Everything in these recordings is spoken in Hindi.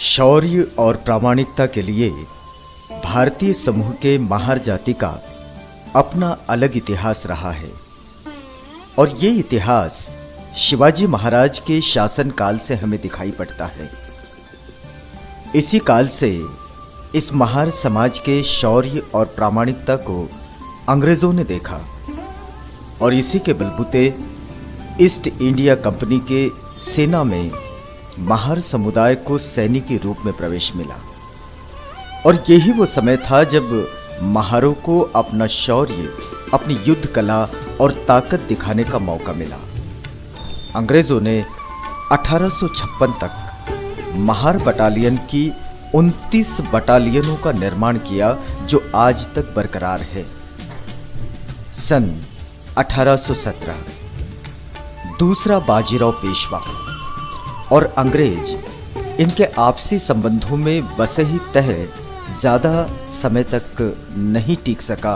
शौर्य और प्रामाणिकता के लिए भारतीय समूह के महार जाति का अपना अलग इतिहास रहा है और ये इतिहास शिवाजी महाराज के शासन काल से हमें दिखाई पड़ता है। इसी काल से इस महार समाज के शौर्य और प्रामाणिकता को अंग्रेजों ने देखा और इसी के बलबूते ईस्ट इंडिया कंपनी के सेना में महार समुदाय को सैनिकी रूप में प्रवेश मिला। और यही वो समय था जब महारों को अपना शौर्य, अपनी युद्ध कला और ताकत दिखाने का मौका मिला। अंग्रेजों ने 1856 तक महार बटालियन की 29 बटालियनों का निर्माण किया जो आज तक बरकरार है। सन 1817 दूसरा बाजीराव पेशवा और अंग्रेज इनके आपसी संबंधों में बसे ही तह ज्यादा समय तक नहीं टिक सका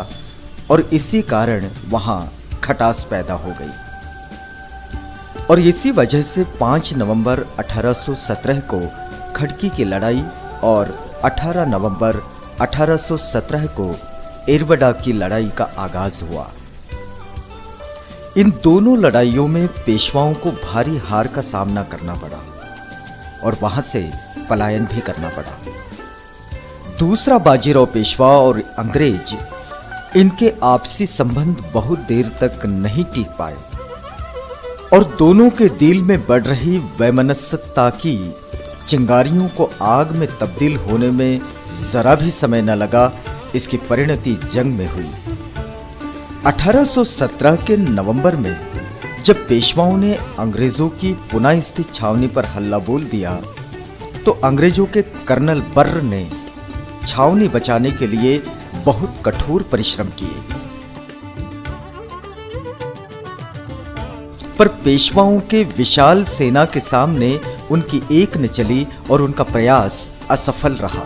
और इसी कारण वहां खटास पैदा हो गई। और इसी वजह से 5 नवंबर 1817 को खड़की की लड़ाई और 18 नवंबर 1817 को एरवडा की लड़ाई का आगाज हुआ। इन दोनों लड़ाइयों में पेशवाओं को भारी हार का सामना करना पड़ा और वहां से पलायन भी करना पड़ा। दूसरा बाजीराव पेशवा और अंग्रेज इनके आपसी संबंध बहुत देर तक नहीं टिक पाए और दोनों के दिल में बढ़ रही वैमनस्यता की चिंगारियों को आग में तब्दील होने में जरा भी समय न लगा। इसकी परिणति जंग में हुई। 1817 के नवंबर में जब पेशवाओं ने अंग्रेजों की पुनः स्थित छावनी पर हल्ला बोल दिया तो अंग्रेजों के कर्नल बर्र ने छावनी बचाने के लिए बहुत कठोर परिश्रम किए, पर पेशवाओं के विशाल सेना के सामने उनकी एक न चली और उनका प्रयास असफल रहा।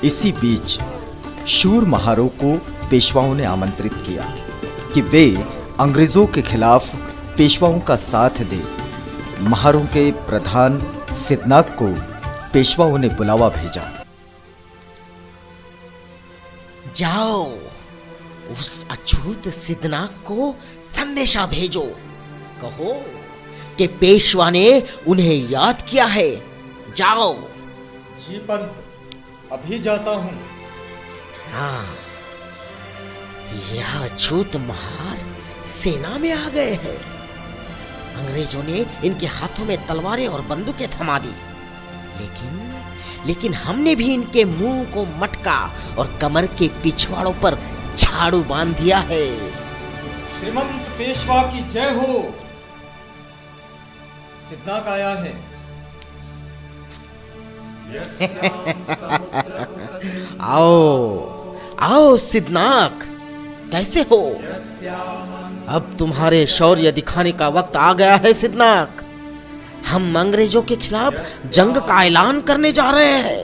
इसी बीच शूर महारों को पेशवाओं ने आमंत्रित किया कि वे अंग्रेजों के खिलाफ पेशवाओं का साथ दे। महारों के प्रधान सिद्धनाथ को पेशवाओं ने बुलावा भेजा। जाओ, उस अछूत सिद्धनाथ को संदेशा भेजो, कहो कि पेशवा ने उन्हें याद किया है। जाओ। जी पंत, अभी जाता हूं। हाँ, यह अछूत महार सेना में आ गए हैं। अंग्रेजों ने इनके हाथों में तलवारें और बंदूकें थमा दी, लेकिन हमने भी इनके मुंह को मटका और कमर के पिछवाड़ों पर झाड़ू बांध दिया है। श्रीमंत पेशवा की जय हो। सिद्धनाथ आया है। आओ सिद्धनाथ, कैसे हो? अब तुम्हारे शौर्य दिखाने का वक्त आ गया है सिद्धनाथ। हम अंग्रेजों के खिलाफ जंग का ऐलान करने जा रहे हैं।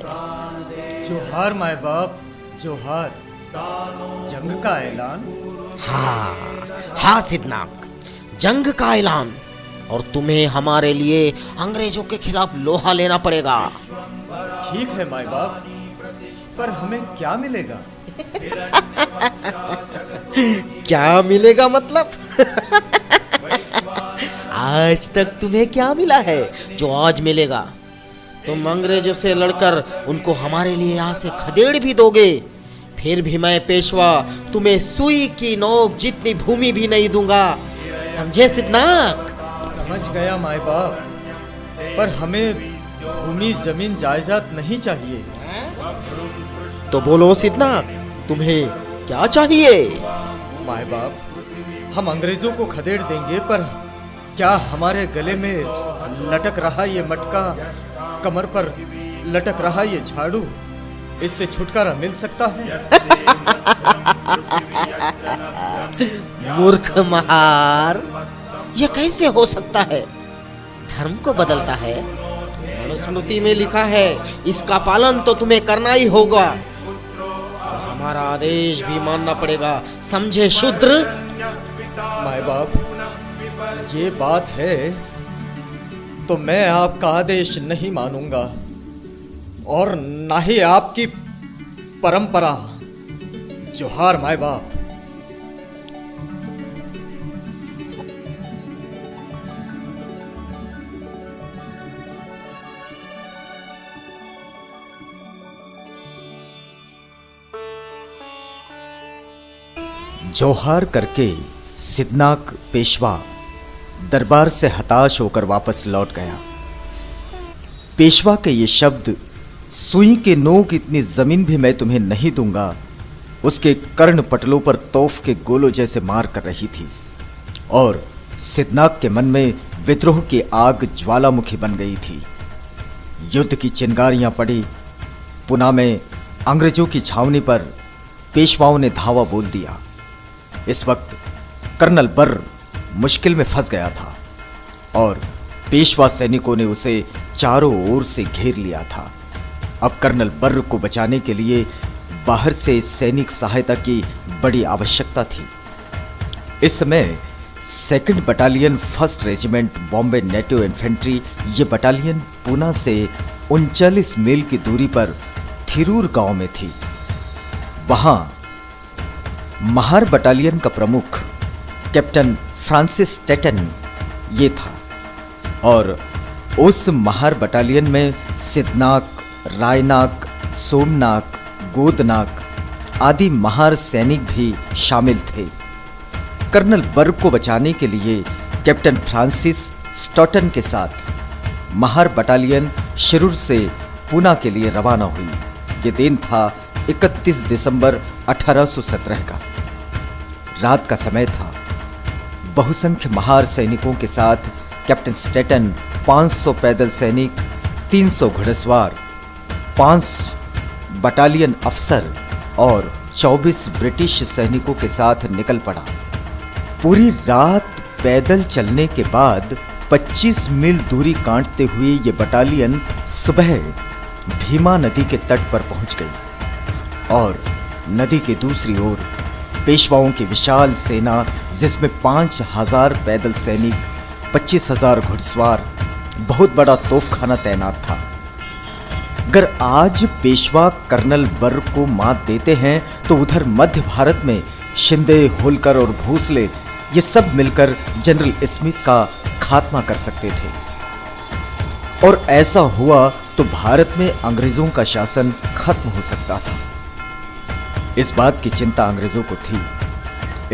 जोहार माय बाप, जोहार। जंग का ऐलान? हाँ सिद्धनाथ, जंग का ऐलान। और तुम्हें हमारे लिए अंग्रेजों के खिलाफ लोहा लेना पड़ेगा। ठीक है माय बाप, पर हमें क्या मिलेगा? क्या मिलेगा मतलब? आज तक तुम्हें क्या मिला है जो आज मिलेगा? तुम अंग्रेजों से लड़कर उनको हमारे लिए यहाँ से खदेड़ भी दोगे, फिर भी मैं पेशवा तुम्हें सुई की नोक जितनी भूमि भी नहीं दूंगा। समझे सिद्धनाथ? समझ गया माय बाप, पर हमें भूमि जमीन जायदाद नहीं चाहिए। तो बोलो सिद्धनाथ, तुम्हें क्या चाहिए? माय बाप, हम अंग्रेजों को खदेड़ देंगे, पर क्या हमारे गले में लटक रहा ये मटका, कमर पर लटक रहा ये झाड़ू, इससे छुटकारा मिल सकता है? मूर्ख महार, यह कैसे हो सकता है? धर्म को बदलता है। मनुस्मृति में लिखा है, इसका पालन तो तुम्हें करना ही होगा और हमारा आदेश भी मानना पड़ेगा। समझे शूद्र? माय बाप, ये बात है तो मैं आपका आदेश नहीं मानूंगा। और ना ही आपकी परंपरा। जोहार माय बाप। जोहार करके सिद्धनाक पेशवा दरबार से हताश होकर वापस लौट गया। पेशवा के ये शब्द, सुई के नोक इतनी जमीन भी मैं तुम्हें नहीं दूंगा, उसके कर्ण पटलों पर तोफ के गोलों जैसे मार कर रही थी और सिद्धनाक के मन में विद्रोह की आग ज्वालामुखी बन गई थी। युद्ध की चिंगारियां पड़ी। पुणे में अंग्रेजों की छावनी पर पेशवाओं ने धावा बोल दिया। इस वक्त कर्नल बर्र मुश्किल में फंस गया था और पेशवा सैनिकों ने उसे चारों ओर से घेर लिया था। अब कर्नल बर्र को बचाने के लिए बाहर से सैनिक सहायता की बड़ी आवश्यकता थी। इस समय 2nd battalion 1st regiment Bombay native infantry, ये बटालियन पुणे से 39 मील की दूरी पर थिरूर गांव में थी। वहां महार बटालियन का प्रमुख कैप्टन फ्रांसिस टेटन ये था और उस महार बटालियन में सिद्धनाक, रायनाक, सोमनाक, गोदनाक आदि महार सैनिक भी शामिल थे। कर्नल बर्ग को बचाने के लिए कैप्टन फ्रांसिस स्टॉटन के साथ महार बटालियन शिरूर से पुणे के लिए रवाना हुई। ये दिन था 31 दिसंबर 1817 का। रात का समय था। बहुसंख्य महार सैनिकों के साथ कैप्टन स्टेटन 500 पैदल सैनिक, 300 घुड़सवार, 5 बटालियन अफसर और 24 ब्रिटिश सैनिकों के साथ निकल पड़ा। पूरी रात पैदल चलने के बाद 25 मील दूरी काटते हुए ये बटालियन सुबह भीमा नदी के तट पर पहुंच गई और नदी के दूसरी ओर पेशवाओं की विशाल सेना, जिसमें 5000 पैदल सैनिक, 25,000 घुड़सवार, बहुत बड़ा तोपखाना तैनात था। अगर आज पेशवा कर्नल बर्ग को मात देते हैं तो उधर मध्य भारत में शिंदे, होलकर और भोसले ये सब मिलकर जनरल स्मिथ का खात्मा कर सकते थे और ऐसा हुआ तो भारत में अंग्रेजों का शासन खत्म हो सकता था। इस बात की चिंता अंग्रेजों को थी,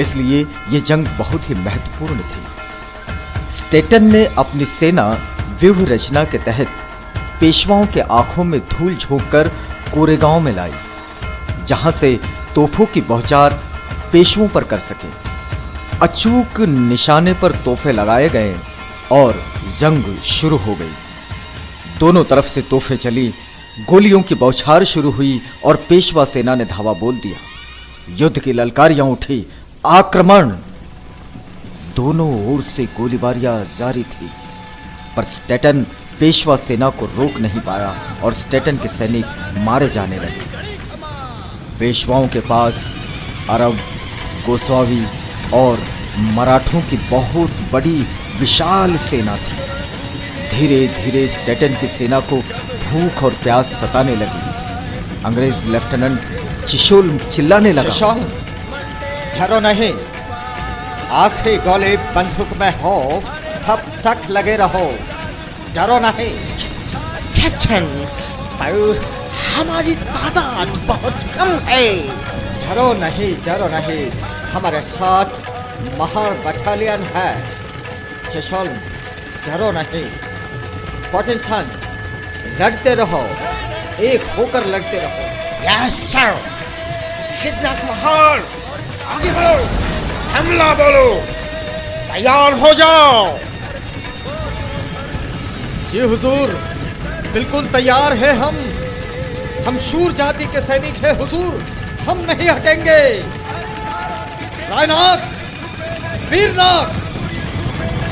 इसलिए यह जंग बहुत ही महत्वपूर्ण थी। स्टेटन ने अपनी सेना व्यूह रचना के तहत पेशवाओं के आंखों में धूल झोंककर कोरेगांव में लाई, जहां से तोपों की बौछार पेशवों पर कर सके। अचूक निशाने पर तोफे लगाए गए और जंग शुरू हो गई। दोनों तरफ से तोफे चली, गोलियों की बौछार शुरू हुई और पेशवा सेना ने धावा बोल दिया। युद्ध की ललकारियां उठी, आक्रमण! दोनों ओर से गोलीबारियां जारी थी, पर स्टेटन पेशवा सेना को रोक नहीं पाया और स्टेटन के सैनिक मारे जाने लगे। पेशवाओं के पास अरब, गोस्वामी और मराठों की बहुत बड़ी विशाल सेना थी। धीरे धीरे स्टेटन की सेना को भूख और प्यास सताने लगी। अंग्रेज लेफ्टिनेंट चिशोल चिल्लाने लगा, चिशोल, डरो नहीं, आखिरी गोली बंदूक में हो तब तक लगे रहो, डरो नहीं। कैप्टन, पर हमारी तादाद बहुत कम है। डरो नहीं, हमारे साथ महार बटालियन है। चिशोल, डरो नहीं। पॉटिनसन, लड़ते रहो, एक होकर लड़ते रहो। Yes sir. सिद्धनाक महार, आगे बढ़ो, हमला बोलो, तैयार हो जाओ। जी हुजूर, बिल्कुल तैयार है हम शूर जाति के सैनिक हैं हुजूर, हम नहीं हटेंगे। रायनाक, वीरनाक,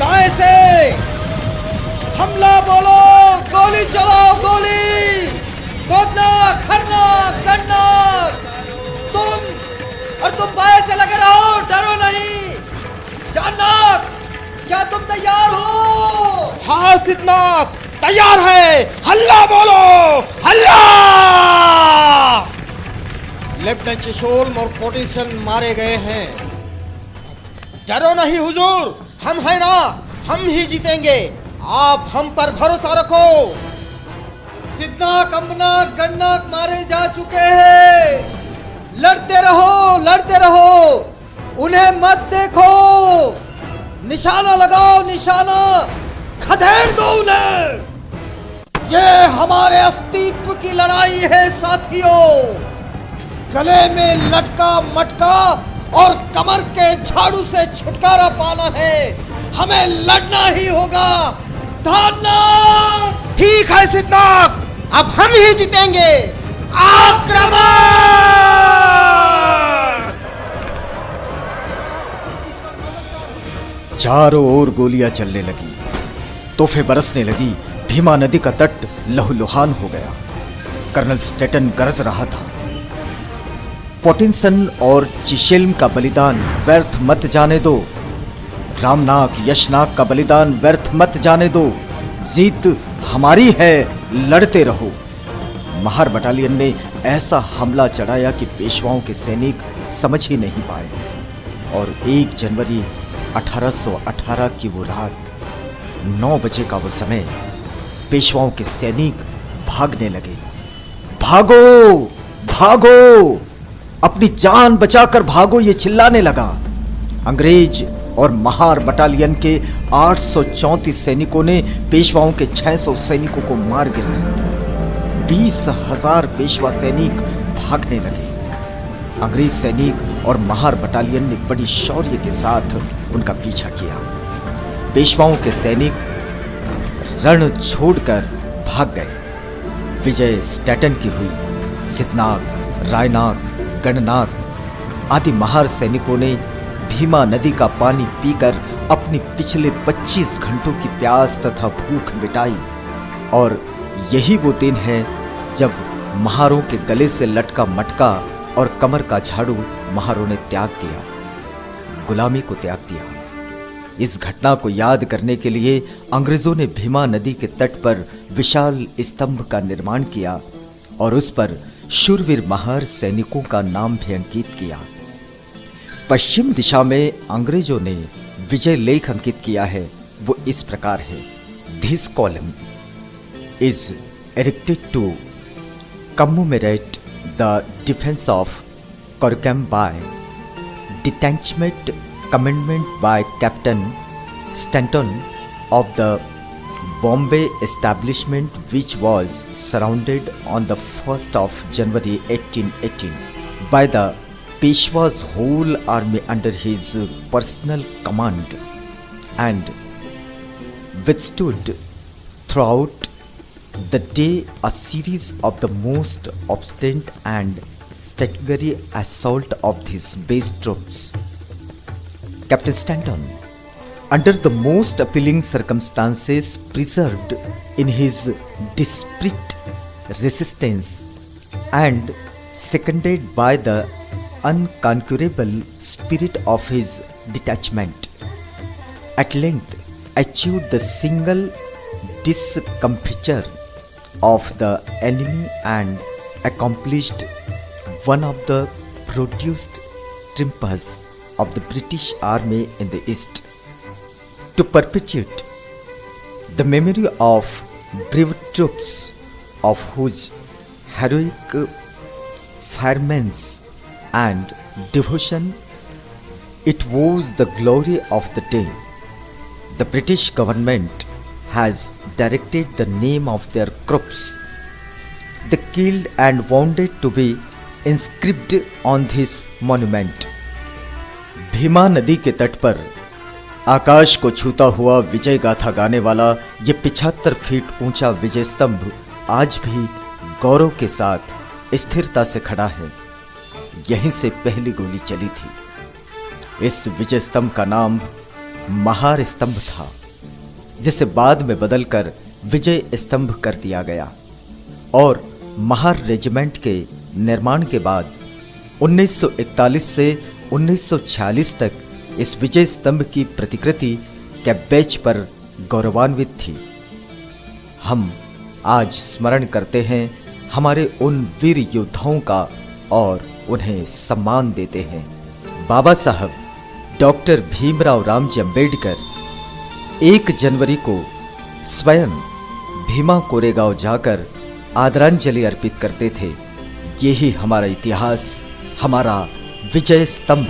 दाएं से हमला बोलो, गोली चलाओ, गोली! गोदनाक, हरनाक, गन्नाक, तुम बाएं से लगे रहो, डरो नहीं। जाननाक, क्या तुम तैयार हो? हाँ सिद्धनाक, तैयार है? हल्ला बोलो, हल्ला! लेफ्टिनेंट चिशोल और पोटिसन मारे गए हैं। डरो नहीं हुजूर, हम है ना, हम ही जीतेंगे। आप हम पर भरोसा रखो। सिद्धनाक, अंबनाक, गणनाक मारे जा चुके हैं। लड़ते रहो, लड़ते रहो, उन्हें मत देखो। निशाना लगाओ, निशाना, खदेड़ दो उन्हें। ये हमारे अस्तित्व की लड़ाई है साथियों। गले में लटका मटका और कमर के झाड़ू से छुटकारा पाना है। हमें लड़ना ही होगा। धन्यवाद। ठीक है सिद्धनाक, अब हम ही जीतेंगे। आक्रमण! चारों ओर गोलियां चलने लगी, तोहफे बरसने लगी। भीमा नदी का तट लहूलुहान हो गया। कर्नल स्टेटन गरज रहा था, पोटिन्सन और चिशेल्म का बलिदान व्यर्थ मत जाने दो। रामनाक, यशनाक का बलिदान व्यर्थ मत जाने दो। जीत हमारी है, लड़ते रहो। महार बटालियन ने ऐसा हमला चढ़ाया कि पेशवाओं के सैनिक समझ ही नहीं पाए। और 1 जनवरी 1818 की वो रात, 9 बजे का वो समय, पेशवाओं के सैनिक भागने लगे। भागो, भागो, अपनी जान बचाकर भागो, ये चिल्लाने लगा। अंग्रेज और महार बटालियन के 834 सैनिकों ने पेशवाओं के 600 सैनिकों को मार गिराया। 20,000 पेशवा सैनिक भागने लगे। अंग्रेज सैनिक और महार बटालियन ने बड़ी शौर्य के साथ उनका पीछा किया। पेशवाओं के सैनिक रण छोड़कर भाग गए। विजय स्टेटन की हुई। सिद्धनाक, रायनाक, गणनाक आदि महार सैनिकों ने भीमा नदी का पानी पीकर अपनी पिछले 25 घंटों की प्यास तथा भूख मिटाई। और यही वो दिन है जब महारों के गले से लटका मटका और कमर का झाड़ू महारों ने त्याग दिया, गुलामी को त्याग दिया। इस घटना को याद करने के लिए अंग्रेजों ने भीमा नदी के तट पर विशाल स्तंभ का निर्माण किया और उस पर शूरवीर महार सैनिकों का नाम भी अंकित किया। पश्चिम दिशा में अंग्रेजों ने विजय लेख अंकित किया है। वो इस प्रकार है: this column is erected to commemorate the defense of Corrigan by detachment commandment by Captain Stanton of the Bombay establishment, which was surrounded on the 1st of January 1818 by the Peshwa's whole army under his personal command, and withstood throughout the day a series of the most obstinate and staggery assault of these base troops. Captain Stanton, under the most appealing circumstances, preserved in his desperate resistance and seconded by the unconquerable spirit of his detachment, at length achieved the single discomfiture of the enemy and accomplished one of the produced triumphs of the British Army in the East. To perpetuate the memory of brave troops of whose heroic firements and devotion it was the glory of the day, the British government has directed the name of their corps, the killed and wounded, to be inscribed on this monument. Bhima नदी के तट पर आकाश को छूता हुआ विजय गाथा गाने वाला ये 75 फीट ऊंचा विजय स्तंभ आज भी गौरव के साथ स्थिरता से खड़ा है। यहीं से पहली गोली चली थी। इस विजय स्तंभ का नाम महार स्तंभ था, जिसे बाद में बदलकर विजय स्तंभ कर दिया गया। और महार रेजिमेंट के निर्माण के बाद 1941 से 1946 तक इस विजय स्तंभ की प्रतिकृति कैम्ब्रिज पर गौरवान्वित थी। हम आज स्मरण करते हैं हमारे उन वीर योद्धाओं का और उन्हें सम्मान देते हैं। बाबा साहब डॉक्टर भीमराव रामजी अंबेडकर 1 जनवरी को स्वयं भीमा कोरेगांव जाकर आदरांजलि अर्पित करते थे। यही हमारा इतिहास, हमारा विजय स्तंभ